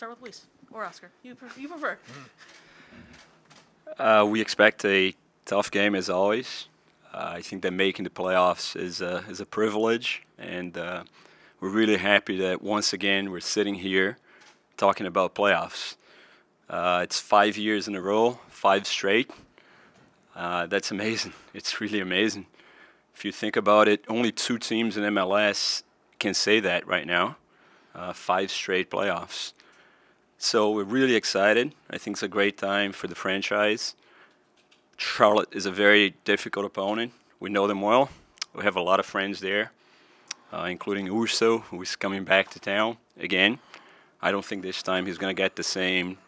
start with Luis or Oscar. You prefer. We expect a tough game as always. I think that making the playoffs is a privilege, and we're really happy that once again we're sitting here talking about playoffs. It's 5 years in a row, 5 straight. That's amazing. It's really amazing. If you think about it, only 2 teams in MLS can say that right now. 5 straight playoffs. So we're really excited. I think it's a great time for the franchise. Charlotte is a very difficult opponent. We know them well. We have a lot of friends there, including Urso, who is coming back to town again. I don't think this time he's going to get the same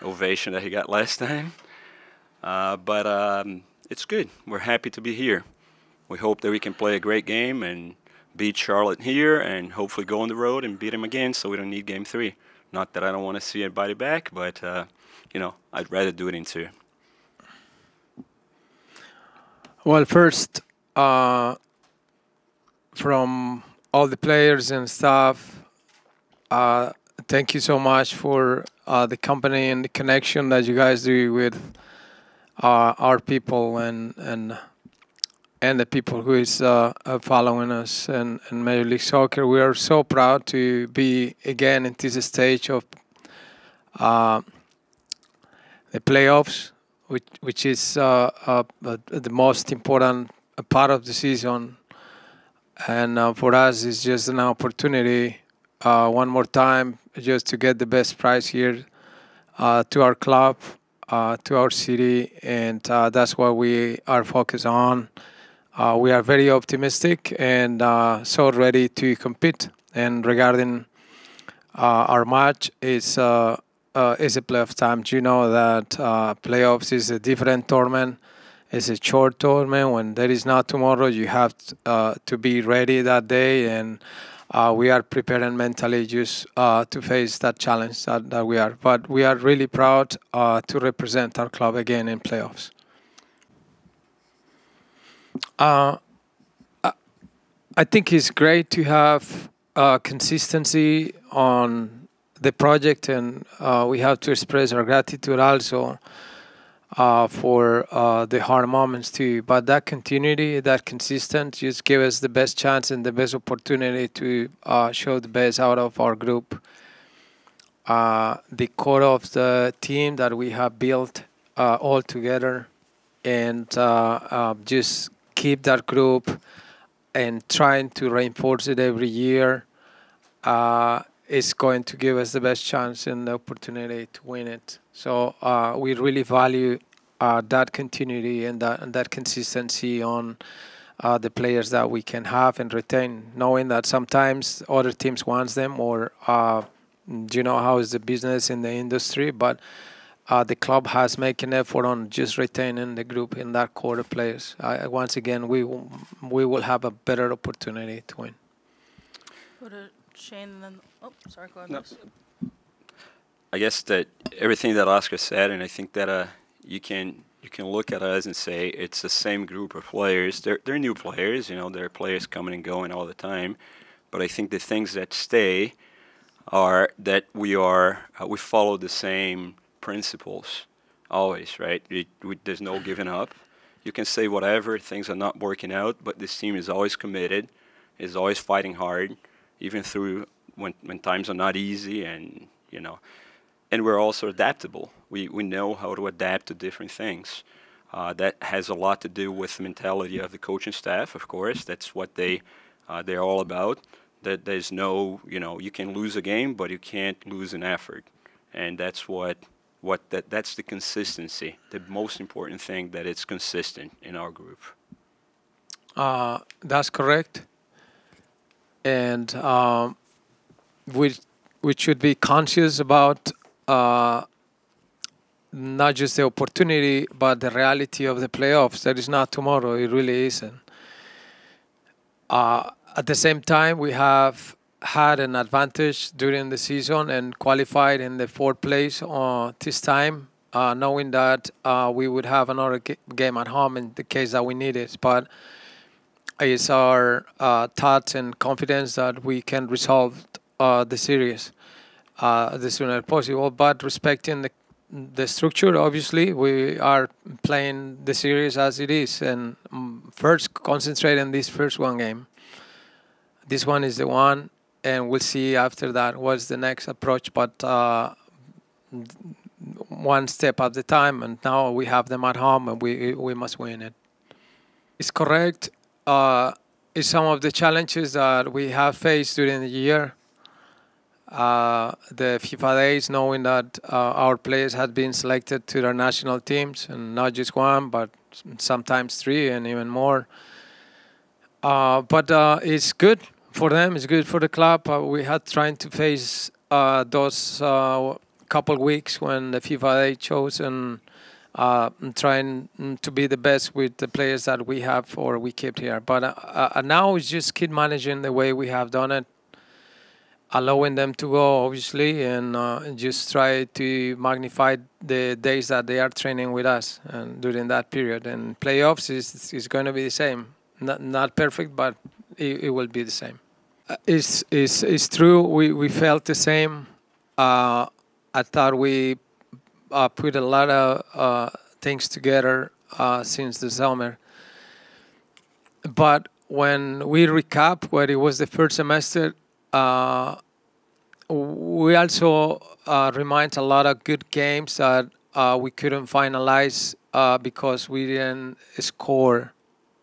ovation that he got last time. But it's good. We're happy to be here. We hope that we can play a great game and beat Charlotte here and hopefully go on the road and beat them again so we don't need Game 3. Not that I don't want to see anybody back, but, you know, I'd rather do it in 2. Well, first, from all the players and staff, thank you so much for the company and the connection that you guys do with our people and the people who is following us in Major League Soccer. We are so proud to be again in this stage of the playoffs, which is the most important part of the season. And for us, it's just an opportunity one more time just to get the best prize here to our club, to our city, and that's what we are focused on. We are very optimistic and so ready to compete. And regarding our match, it's a playoff time. You know that playoffs is a different tournament. It's a short tournament. When there is not tomorrow, you have to be ready that day. And we are preparing mentally just to face that challenge that we are. But we are really proud to represent our club again in playoffs. I think it's great to have consistency on the project, and we have to express our gratitude also for the hard moments too. But that continuity, that consistent, just give us the best chance and the best opportunity to show the best out of our group. The core of the team that we have built all together, and just keep that group and trying to reinforce it every year is going to give us the best chance and the opportunity to win it. So we really value that continuity and that consistency on the players that we can have and retain, knowing that sometimes other teams want them, or you know how is the business in the industry, but the club has made an effort on just retaining the group in that core of players. Once again, we will have a better opportunity to win. Go to Shane and then, oh, sorry, go ahead. No. I guess that everything that Oscar said, and I think that you can look at us and say it's the same group of players. They're new players, you know, there are players coming and going all the time, but I think the things that stay are that we follow the same principles always, right? There's no giving up. You can say whatever, things are not working out, but this team is always committed, is always fighting hard, even through when times are not easy, and you know, and we're also adaptable. We know how to adapt to different things. That has a lot to do with the mentality of the coaching staff, of course. That's what they're all about. That there's no, you know, you can lose a game, but you can't lose an effort, and that's that's the consistency. The most important thing, that it's consistent in our group. That's correct. And we should be conscious about not just the opportunity, but the reality of the playoffs. That is not tomorrow. It really isn't. At the same time, we have had an advantage during the season and qualified in the 4th place this time, knowing that we would have another game at home in the case that we need it. But it's our thoughts and confidence that we can resolve the series. the sooner possible. But respecting the structure, obviously, we are playing the series as it is, and first concentrate on this first one game. This one is the one, and we'll see after that what's the next approach. But one step at a time, and now we have them at home, and we must win it. It's correct. It's some of the challenges that we have faced during the year. The FIFA days, knowing that our players had been selected to their national teams, and not just one, but sometimes 3 and even more. But it's good for them. It's good for the club. We had trying to face those couple weeks when the FIFA day chose, and trying to be the best with the players that we have or we kept here. But now it's just keep managing the way we have done it, allowing them to go, obviously, and just try to magnify the days that they are training with us and during that period. And playoffs is going to be the same. Not perfect, but it will be the same. It's true. We felt the same. I thought we put a lot of things together since the summer. But when we recap what it was the first semester, we also remind a lot of good games that we couldn't finalize because we didn't score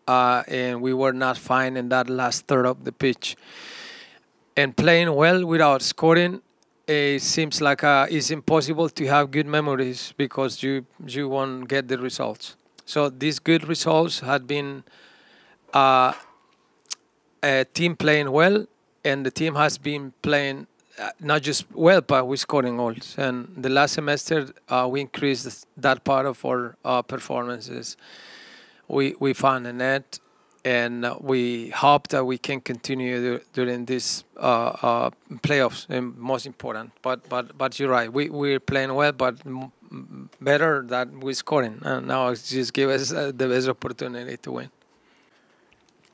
and we were not fine in that last third of the pitch. And playing well without scoring, it seems like it's impossible to have good memories because you won't get the results. So these good results had been a team playing well, and the team has been playing not just well, but we're scoring goals. And the last semester, we increased that part of our performances. We found a net, and we hope that we can continue during this playoffs, and most important. But you're right, we're playing well, but better that we're scoring. And now it's just give us the best opportunity to win.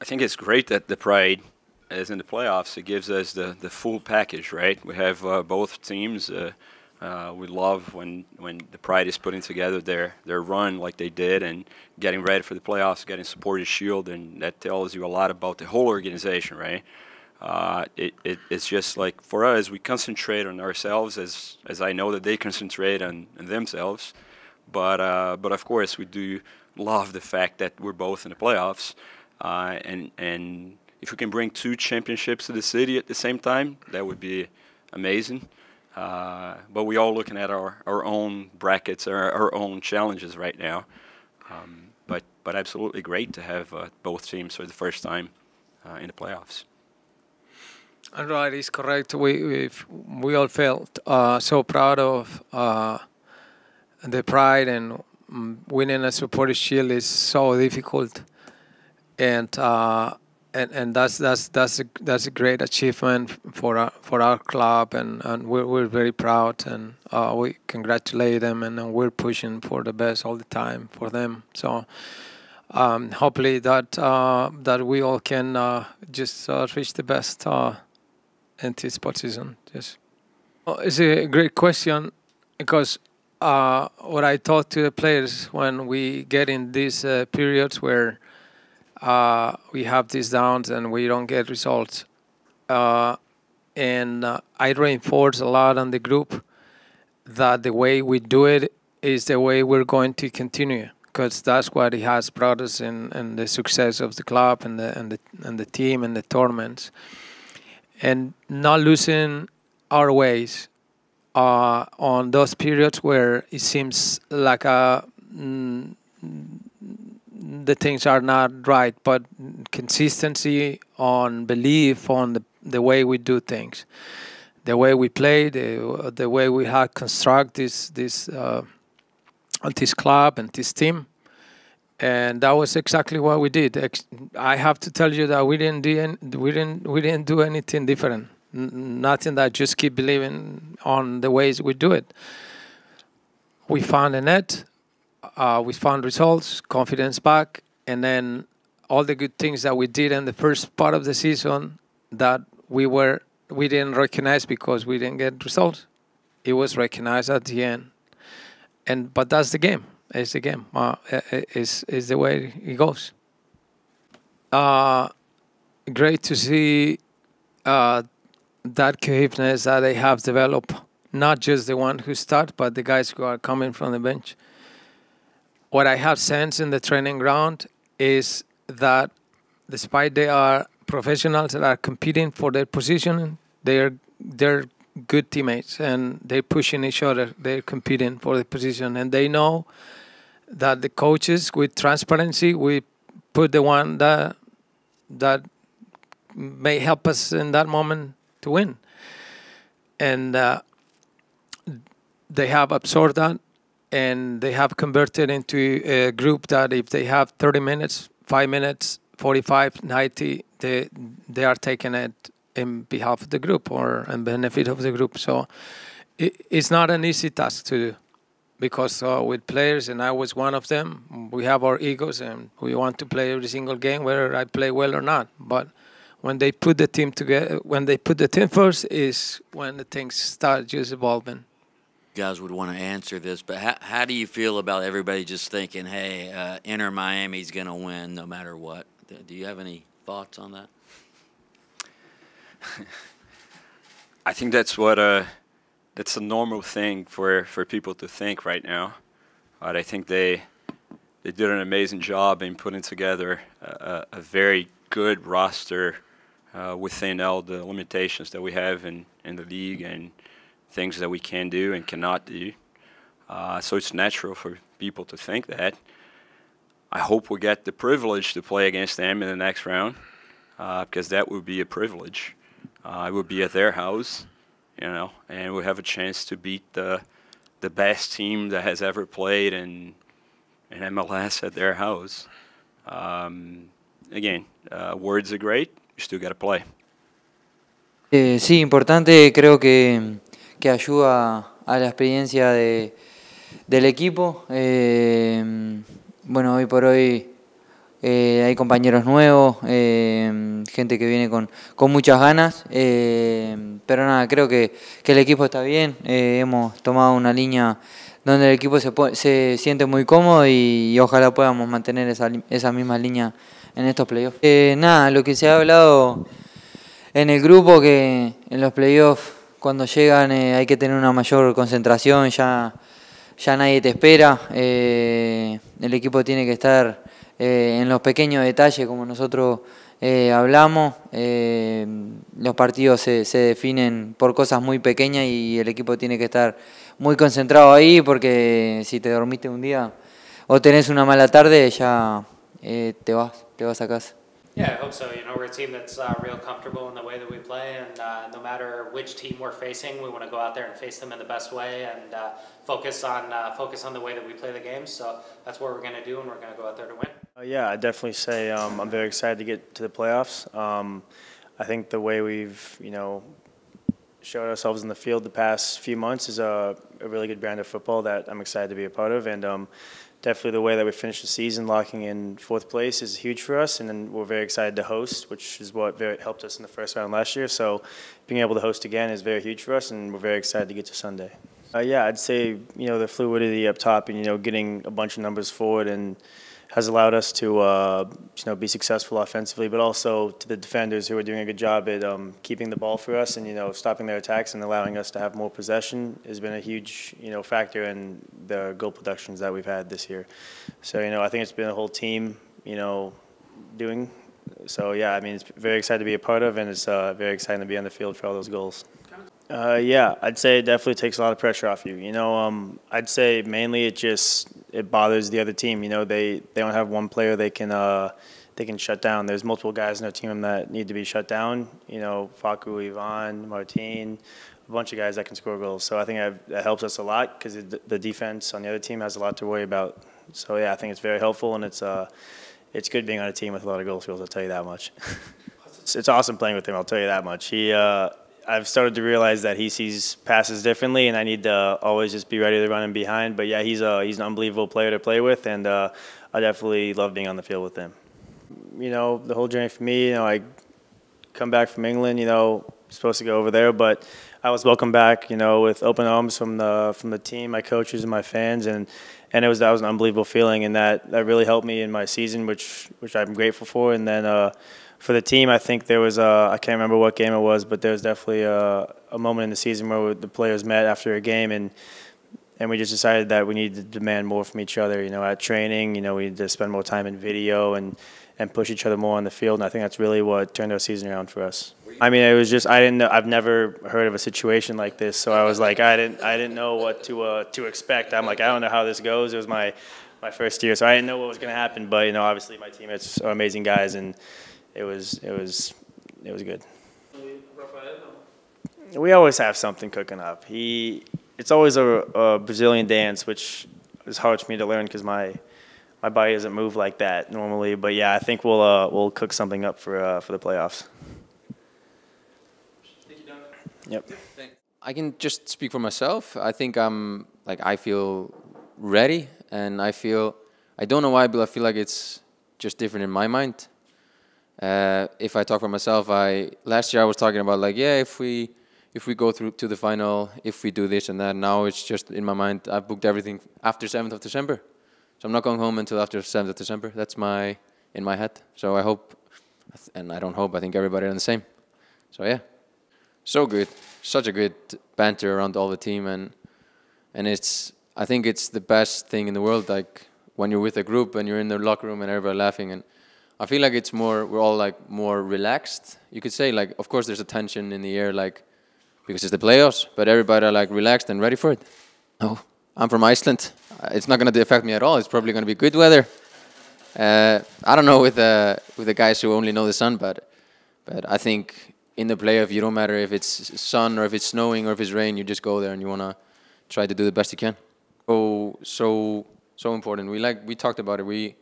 I think it's great that the Pride is in the playoffs. It gives us the full package, right? We have both teams. We love when the Pride is putting together their run like they did and getting ready for the playoffs, getting supported shield, and that tells you a lot about the whole organization, right? It's just like for us, we concentrate on ourselves as I know that they concentrate on themselves, but of course we do love the fact that we're both in the playoffs, and if we can bring 2 championships to the city at the same time, that would be amazing. But we're all looking at our own brackets, our own challenges right now. But absolutely great to have both teams for the first time in the playoffs. Right, it's correct. We all felt so proud of the Pride, and winning a supporter shield is so difficult, and that's a great achievement for our club, and we're very proud, and we congratulate them, and we're pushing for the best all the time for them. So hopefully that we all can just reach the best in this sport season. Yes, it's a great question, because what I talk to the players when we get in these periods where we have these downs and we don't get results. And I reinforce a lot on the group that the way we do it is the way we're going to continue, because that's what it has brought us in the success of the club and the team and the tournaments. And not losing our ways on those periods where it seems like the things are not right, but consistency on belief on the way we do things, the way we play, the way we have construct this club and this team, and that was exactly what we did. I have to tell you that we didn't do anything different. Nothing that just keep believing on the ways we do it. We found a net. We found results, confidence back, and then all the good things that we did in the first part of the season that we didn't recognize because we didn't get results. it was recognized at the end. But that's the game. It's the game. It's the way it goes. Great to see that cohesiveness that they have developed. Not just the one who start, but the guys who are coming from the bench. What I have sensed in the training ground is that despite they are professionals that are competing for their position, they're good teammates and they're pushing each other. They're competing for the position, and they know that the coaches, with transparency, we put the one that may help us in that moment to win. And they have absorbed that, and they have converted into a group that if they have 30 minutes, 5 minutes, 45, 90, they are taking it in behalf of the group or in benefit of the group. So it's not an easy task to do, because with players, and I was one of them, we have our egos and we want to play every single game, whether I play well or not. But when they put the team together, when they put the team first, is when the things start just evolving. You guys would want to answer this, but how do you feel about everybody just thinking, hey, Inter Miami's going to win no matter what? Do you have any thoughts on that? I think that's that's a normal thing for people to think right now. But I think they did an amazing job in putting together a very good roster within all the limitations that we have in the league and things that we can do and cannot do. So it's natural for people to think that. I hope we get the privilege to play against them in the next round, because that would be a privilege. It would be at their house, and we have a chance to beat the best team that has ever played in MLS at their house. Again, words are great. You still got to play. Sí, importante, creo que ayuda a la experiencia del equipo. Bueno, hoy por hoy hay compañeros nuevos, gente que viene con muchas ganas, pero nada, creo que el equipo está bien. Hemos tomado una línea donde el equipo se siente muy cómodo y ojalá podamos mantener esa misma línea en estos playoffs. Nada, lo que se ha hablado en el grupo, que en los playoffs cuando llegan hay que tener una mayor concentración, ya nadie te espera, el equipo tiene que estar en los pequeños detalles como nosotros hablamos. Los partidos se definen por cosas muy pequeñas y el equipo tiene que estar muy concentrado ahí, porque si te dormiste un día o tenés una mala tarde ya te vas a casa. Yeah, I hope so. We're a team that's real comfortable in the way that we play, and no matter which team we're facing, we want to go out there and face them in the best way and focus on the way that we play the game. So that's what we're going to do, and we're going to go out there to win. Yeah, I'd definitely say I'm very excited to get to the playoffs. I think the way we've, showed ourselves in the field the past few months is a really good brand of football that I'm excited to be a part of, and definitely the way that we finished the season, locking in 4th place, is huge for us, and then we're very excited to host, which is what helped us in the first round last year. So being able to host again is very huge for us, and we're very excited to get to Sunday. Yeah, I'd say the fluidity up top and getting a bunch of numbers forward and has allowed us to be successful offensively, but also to the defenders who are doing a good job at keeping the ball for us and stopping their attacks and allowing us to have more possession has been a huge factor in the goal productions that we've had this year. So I think it's been a whole team doing. So yeah, I mean, it's very excited to be a part of, and it's very exciting to be on the field for all those goals. Yeah, I'd say it definitely takes a lot of pressure off you. I'd say mainly it bothers the other team. They don't have one player they can shut down. There's multiple guys in their team that need to be shut down. Facu, Ivan, Martin, a bunch of guys that can score goals. So I think that helps us a lot, because the defense on the other team has a lot to worry about. So yeah, I think it's very helpful, and it's good being on a team with a lot of goal skills. I'll tell you that much. It's awesome playing with him. I'll tell you that much. I've started to realize that he sees passes differently, and I need to always just be ready to run him behind. But yeah, he's an unbelievable player to play with, and I definitely love being on the field with him. The whole journey for me, I come back from England, supposed to go over there, but I was welcomed back, you know, with open arms from the team, my coaches, and my fans, and that was an unbelievable feeling, and that really helped me in my season, which I'm grateful for. And then for the team, I think there was I can't remember what game it was, but there was definitely a moment in the season where the players met after a game, and we just decided that we needed to demand more from each other. You know, at training, you know, we need to spend more time in video and push each other more on the field. And I think that's really what turned our season around for us. I mean, it was just I didn't know, I've never heard of a situation like this, so I was like I didn't know what to expect. I'm like I don't know how this goes. It was my first year, so I didn't know what was going to happen. But you know, obviously my teammates are amazing guys, and it was good. We always have something cooking up. It's always a Brazilian dance, which is hard for me to learn because my body doesn't move like that normally. But yeah, I think we'll cook something up for the playoffs. Thank you, Duncan. Yep. I can just speak for myself. I think I feel ready, and I don't know why, but I feel like it's just different in my mind. If I talk for myself, last year I was talking about like, yeah, if we go through to the final, if we do this and that. Now it's just in my mind. I've booked everything after 7th of December, so I'm not going home until after 7th of December. That's in my head. So I hope, and I don't hope. I think everybody are the same. So yeah, so good, such a good banter around all the team, and I think it's the best thing in the world. Like when you're with a group and you're in the locker room and everybody laughing, and I feel like we're all like more relaxed. You could say like, of course there's a tension in the air, like because it's the playoffs, but everybody are like relaxed and ready for it. Oh, I'm from Iceland. It's not going to affect me at all. It's probably going to be good weather. I don't know with the guys who only know the sun, but I think in the playoff, you don't matter if it's sun or if it's snowing or if it's rain. You just go there and you want to try to do the best you can. So important. We talked about it.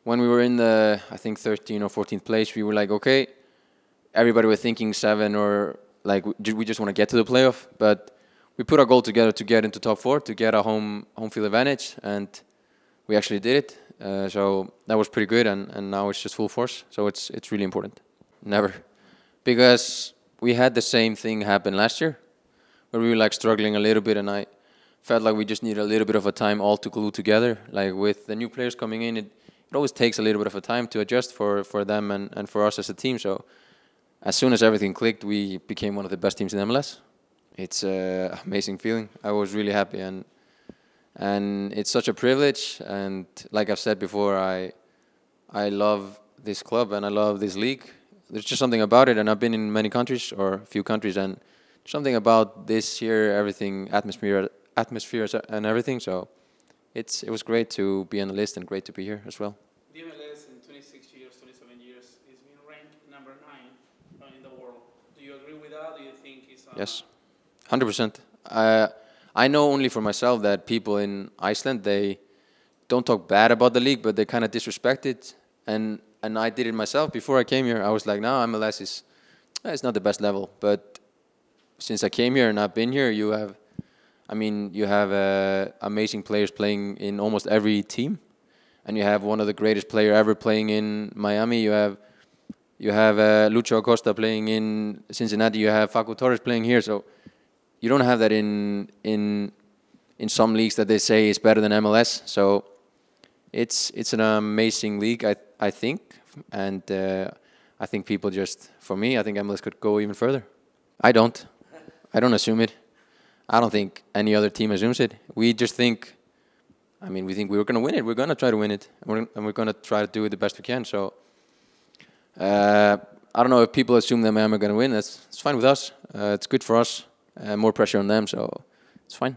When we were in the, I think 13th or 14th place, we were like, okay, everybody was thinking 7 or like we just want to get to the playoff, but we put our goal together to get into top 4, to get a home field advantage, and we actually did it. So that was pretty good, and now it's just full force. So it's really important. Never, because we had the same thing happen last year, where we were like struggling a little bit, and I felt like we just needed a little bit of a time all to glue together. Like with the new players coming in, it always takes a little bit of a time to adjust for them and for us as a team. So as soon as everything clicked, we became one of the best teams in MLS. It's an amazing feeling. I was really happy, and it's such a privilege. And like I've said before, I love this club and I love this league. There's just something about it, and I've been in many countries, or a few countries, and something about this here, everything, atmosphere and everything. So it was great to be on the list and great to be here as well. The MLS in 26 years, 27 years is being ranked number 9 in the world. Do you agree with that? Do you think it's... Yes, 100%. I know only for myself that people in Iceland, they don't talk bad about the league, but they kind of disrespect it. And I did it myself. Before I came here, I was like, no, MLS it's not the best level. But since I came here and I've been here, you have amazing players playing in almost every team, and you have one of the greatest players ever playing in Miami. You have Lucho Acosta playing in Cincinnati. You have Facundo Torres playing here. So you don't have that in some leagues that they say is better than MLS. So it's an amazing league, I think, and I think people just, for me, I think MLS could go even further. I don't assume it. I don't think any other team assumes it. We just think, we think we're going to win it. We're going to try to win it. And we're going to try to do it the best we can. So I don't know if people assume that Miami are going to win. It's fine with us. It's good for us. More pressure on them, so it's fine.